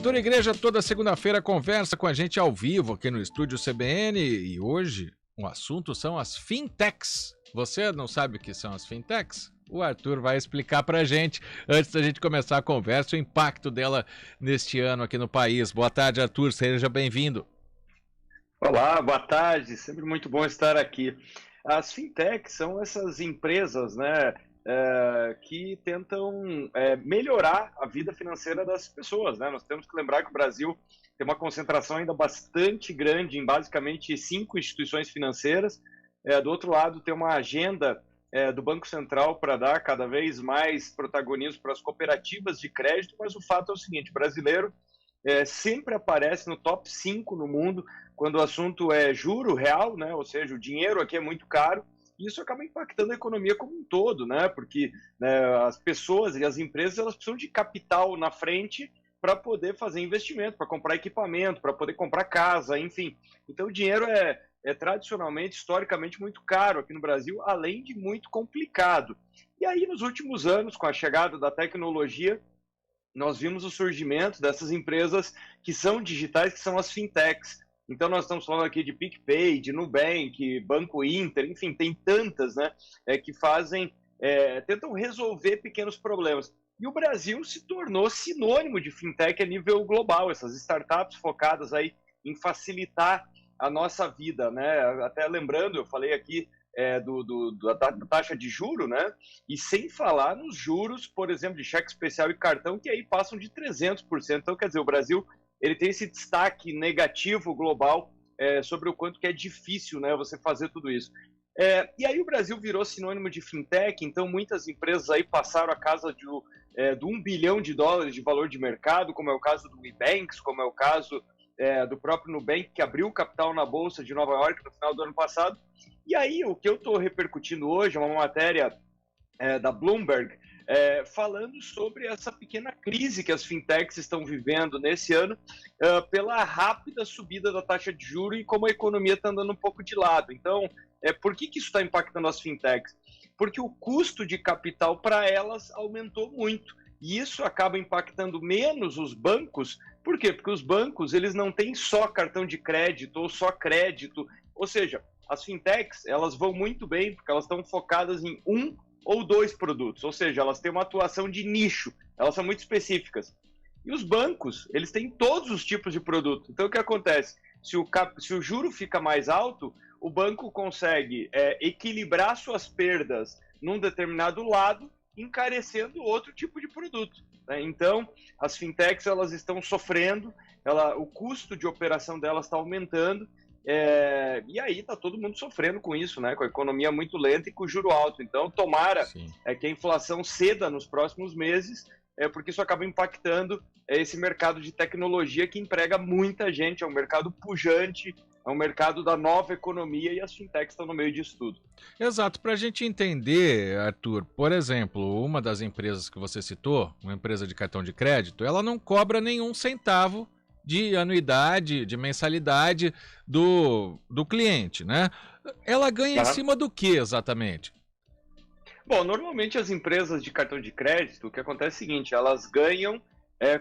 Arthur Igreja toda segunda-feira conversa com a gente ao vivo aqui no estúdio CBN e hoje o assunto são as fintechs. Você não sabe o que são as fintechs? O Arthur vai explicar pra gente, antes da gente começar a conversa, o impacto dela neste ano aqui no país. Boa tarde, Arthur, seja bem-vindo. Olá, boa tarde, sempre muito bom estar aqui. As fintechs são essas empresas, né, que tentam melhorar a vida financeira das pessoas, né? Nós temos que lembrar que o Brasil tem uma concentração ainda bastante grande em basicamente 5 instituições financeiras. Do outro lado, tem uma agenda do Banco Central para dar cada vez mais protagonismo para as cooperativas de crédito, mas o fato é o seguinte, o brasileiro sempre aparece no top 5 no mundo quando o assunto é juro real, né? Ou seja, o dinheiro aqui é muito caro, e isso acaba impactando a economia como um todo, né? Porque as pessoas e as empresas elas precisam de capital na frente para poder fazer investimento, para comprar equipamento, para poder comprar casa, enfim. Então o dinheiro é tradicionalmente, historicamente, muito caro aqui no Brasil, além de muito complicado. E aí, nos últimos anos, com a chegada da tecnologia, nós vimos o surgimento dessas empresas que são digitais, que são as fintechs. Então, nós estamos falando aqui de PicPay, de Nubank, Banco Inter, enfim, tem tantas, né, que tentam resolver pequenos problemas. E o Brasil se tornou sinônimo de fintech a nível global, essas startups focadas aí em facilitar a nossa vida, né? Até lembrando, eu falei aqui da taxa de juro, né? E sem falar nos juros, por exemplo, de cheque especial e cartão, que aí passam de 300%. Então, quer dizer, o Brasil ele tem esse destaque negativo global sobre o quanto que é difícil, né, você fazer tudo isso. E aí o Brasil virou sinônimo de fintech, então muitas empresas aí passaram a casa de $1 bilhão de valor de mercado, como é o caso do WeBanks, como é o caso do próprio Nubank, que abriu capital na Bolsa de Nova York no final do ano passado. E aí o que eu estou repercutindo hoje é uma matéria da Bloomberg, falando sobre essa pequena crise que as fintechs estão vivendo nesse ano pela rápida subida da taxa de juros e como a economia está andando um pouco de lado. Então, por que isso está impactando as fintechs? Porque o custo de capital para elas aumentou muito. E isso acaba impactando menos os bancos. Por quê? Porque os bancos eles não têm só cartão de crédito ou só crédito. Ou seja, as fintechs elas vão muito bem porque elas estão focadas em um ou 2 produtos, ou seja, elas têm uma atuação de nicho, elas são muito específicas. E os bancos, eles têm todos os tipos de produto. Então, o que acontece? Se o juro fica mais alto, o banco consegue equilibrar suas perdas num determinado lado, encarecendo outro tipo de produto, né? Então, as fintechs elas estão sofrendo, o custo de operação delas está aumentando, e aí está todo mundo sofrendo com isso, né? Com a economia muito lenta e com o juro alto. Então, tomara que a inflação ceda nos próximos meses, porque isso acaba impactando esse mercado de tecnologia que emprega muita gente, é um mercado pujante, é um mercado da nova economia e as fintechs estão no meio disso tudo. Exato, para a gente entender, Arthur, por exemplo, uma das empresas que você citou, uma empresa de cartão de crédito, ela não cobra nenhum centavo de anuidade, de mensalidade do cliente, né? Ela ganha em cima do que exatamente? Bom, normalmente as empresas de cartão de crédito, o que acontece é o seguinte, elas ganham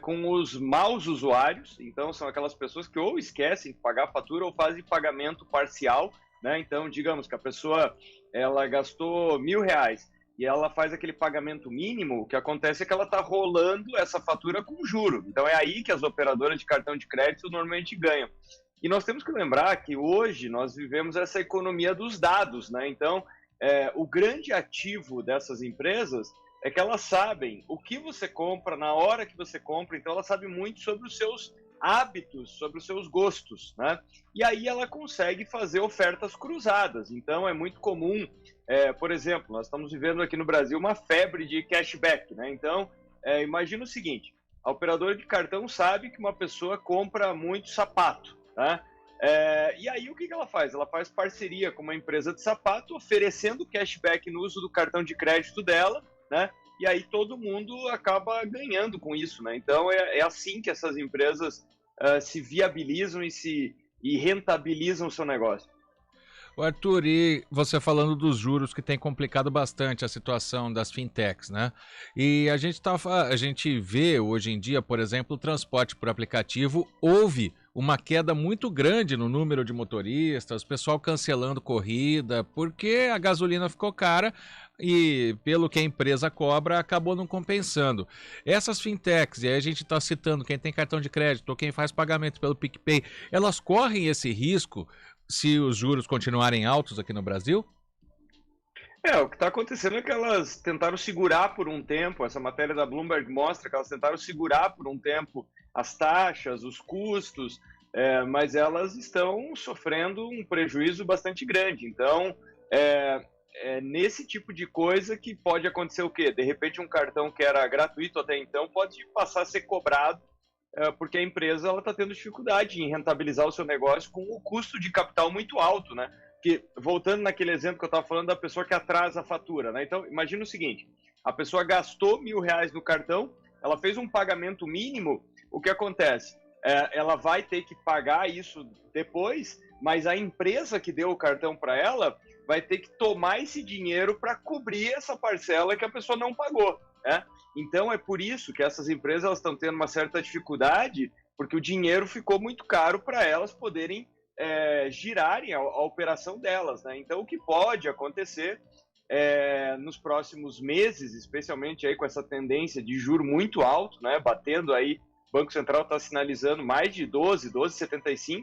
com os maus usuários, então são aquelas pessoas que ou esquecem de pagar a fatura ou fazem pagamento parcial, né? Então, digamos que a pessoa ela gastou R$1.000 e ela faz aquele pagamento mínimo, o que acontece é que ela está rolando essa fatura com juro. Então é aí que as operadoras de cartão de crédito normalmente ganham. E nós temos que lembrar que hoje nós vivemos essa economia dos dados, né? Então, o grande ativo dessas empresas é que elas sabem o que você compra, na hora que você compra, então ela sabe muito sobre os seus hábitos, sobre os seus gostos, né? E aí ela consegue fazer ofertas cruzadas. Então é muito comum, por exemplo, nós estamos vivendo aqui no Brasil uma febre de cashback, né? Então, imagina o seguinte, a operadora de cartão sabe que uma pessoa compra muito sapato, né? E aí o que ela faz? Ela faz parceria com uma empresa de sapato, oferecendo cashback no uso do cartão de crédito dela, né? E aí todo mundo acaba ganhando com isso, né? Então é assim que essas empresas se viabilizam e rentabilizam o seu negócio. O Arthur, e você falando dos juros que tem complicado bastante a situação das fintechs, né? E a gente vê hoje em dia, por exemplo, o transporte por aplicativo, houve uma queda muito grande no número de motoristas, o pessoal cancelando corrida, porque a gasolina ficou cara e, pelo que a empresa cobra, acabou não compensando. Essas fintechs, e aí a gente está citando quem tem cartão de crédito ou quem faz pagamento pelo PicPay, elas correm esse risco se os juros continuarem altos aqui no Brasil? O que está acontecendo é que elas tentaram segurar por um tempo, essa matéria da Bloomberg mostra que elas tentaram segurar por um tempo as taxas, os custos, mas elas estão sofrendo um prejuízo bastante grande. Então, é nesse tipo de coisa que pode acontecer o quê? De repente, um cartão que era gratuito até então pode passar a ser cobrado, porque a empresa está tendo dificuldade em rentabilizar o seu negócio com o custo de capital muito alto, né? Que, voltando naquele exemplo que eu estava falando da pessoa que atrasa a fatura, né? Então, imagina o seguinte, a pessoa gastou R$1.000 no cartão, ela fez um pagamento mínimo, o que acontece? Ela vai ter que pagar isso depois, mas a empresa que deu o cartão para ela vai ter que tomar esse dinheiro para cobrir essa parcela que a pessoa não pagou, né? Então, é por isso que essas empresas elas estão tendo uma certa dificuldade, porque o dinheiro ficou muito caro para elas poderem girarem a operação delas, né? Então, o que pode acontecer nos próximos meses, especialmente aí com essa tendência de juro muito alto, né? Batendo aí, o Banco Central está sinalizando mais de 12,75,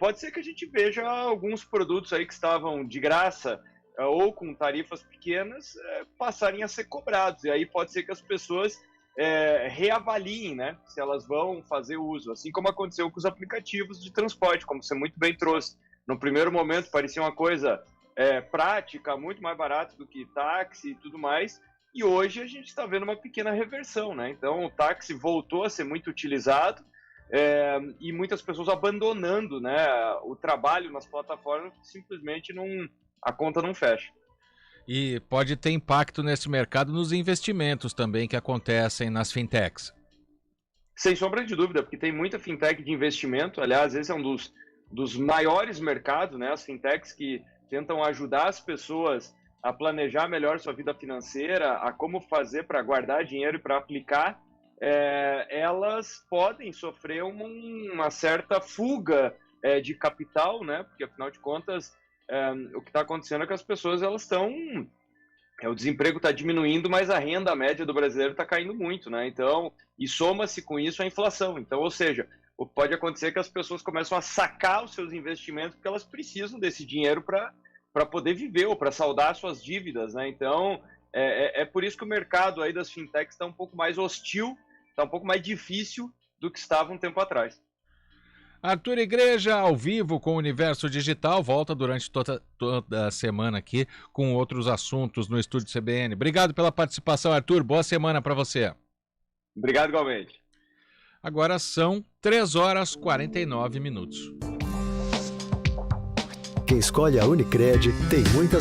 pode ser que a gente veja alguns produtos aí que estavam de graça ou com tarifas pequenas passarem a ser cobrados. E aí pode ser que as pessoas reavaliem, né, se elas vão fazer uso, assim como aconteceu com os aplicativos de transporte, como você muito bem trouxe. No primeiro momento parecia uma coisa prática, muito mais barata do que táxi e tudo mais, e hoje a gente está vendo uma pequena reversão, né? Então o táxi voltou a ser muito utilizado, e muitas pessoas abandonando, né, o trabalho nas plataformas, simplesmente a conta não fecha. E pode ter impacto nesse mercado nos investimentos também que acontecem nas fintechs. Sem sombra de dúvida, porque tem muita fintech de investimento. Aliás, esse é um dos maiores mercados, né? As fintechs que tentam ajudar as pessoas a planejar melhor sua vida financeira, a como fazer para guardar dinheiro e para aplicar, elas podem sofrer uma certa fuga de capital, né? Porque, afinal de contas, o que está acontecendo é que as pessoas elas estão... o desemprego está diminuindo, mas a renda média do brasileiro está caindo muito, né? Então, e soma-se com isso a inflação. Então, ou seja, pode acontecer que as pessoas começam a sacar os seus investimentos porque elas precisam desse dinheiro para poder viver ou para saldar suas dívidas, né? Então, é por isso que o mercado aí das fintechs está um pouco mais hostil, está um pouco mais difícil do que estava um tempo atrás. Arthur Igreja, ao vivo com o Universo Digital, volta durante toda a semana aqui com outros assuntos no Estúdio CBN. Obrigado pela participação, Arthur. Boa semana para você. Obrigado igualmente. Agora são 3h49. Quem escolhe a Unicred tem muitas